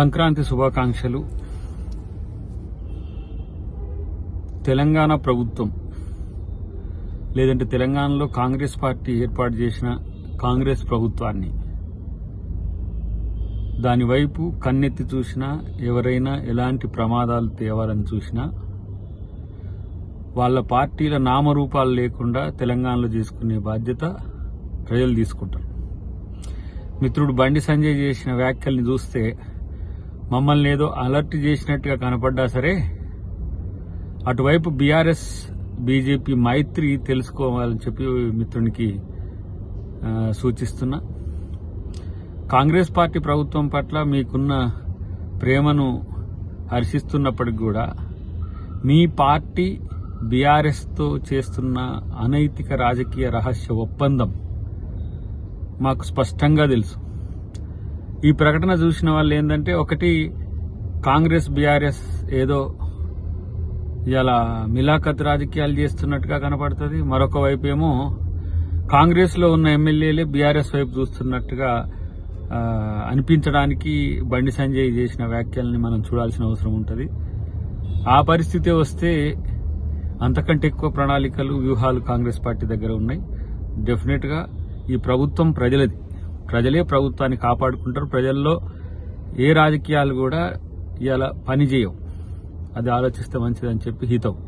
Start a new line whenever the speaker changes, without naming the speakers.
సంక్రాంతి శుభాకాంక్షలు. తెలంగాణ ప్రభుత్వం లేదంటే తెలంగాణలో కాంగ్రెస్ పార్టీ ఏర్పాటు చేసిన కాంగ్రెస్ ప్రభుత్వాన్ని దాని వైపు కన్నెత్తి చూసినా, ఎవరైనా ఎలాంటి ప్రమాదాలు తేవాలని చూసినా వాళ్ళ పార్టీల నామరూపాలు లేకుండా తెలంగాణలో చేసుకునే బాధ్యత ప్రజలు తీసుకుంటారు. మిత్రుడు బండి సంజయ్ చేసిన వ్యాఖ్యల్ని చూస్తే మమ్మల్ని ఏదో అలర్ట్ చేసినట్టుగా కనపడ్డా సరే, అటువైపు బీఆర్ఎస్ బీజేపీ మైత్రి తెలుసుకోవాలని చెప్పి మిత్రునికి సూచిస్తున్నా. కాంగ్రెస్ పార్టీ ప్రభుత్వం పట్ల మీకున్న ప్రేమను హర్షిస్తున్నప్పటికీ కూడా మీ పార్టీ బీఆర్ఎస్తో చేస్తున్న అనైతిక రాజకీయ రహస్య ఒప్పందం మాకు స్పష్టంగా తెలుసు. ఈ ప్రకటన చూసిన వాళ్ళు ఏంటంటే, ఒకటి కాంగ్రెస్ బీఆర్ఎస్ ఏదో ఇలా మిలాఖత్ రాజకీయాలు చేస్తున్నట్టుగా కనపడుతుంది, మరొక వైపు ఏమో కాంగ్రెస్ లో ఉన్న ఎమ్మెల్యేలే బీఆర్ఎస్ వైపు చూస్తున్నట్టుగా అనిపించడానికి బండి సంజయ్ చేసిన వ్యాఖ్యల్ని మనం చూడాల్సిన అవసరం ఉంటుంది. ఆ పరిస్థితి వస్తే అంతకంటే ఎక్కువ ప్రణాళికలు, వ్యూహాలు కాంగ్రెస్ పార్టీ దగ్గర ఉన్నాయి. డెఫినెట్ గా ఈ ప్రభుత్వం ప్రజలది, ప్రజలే ప్రభుత్వాన్ని కాపాడుకుంటారు. ప్రజల్లో ఏ రాజకీయాలు కూడా ఇలా పనిచేయవు. అది ఆలోచిస్తే మంచిదని చెప్పి హితవు.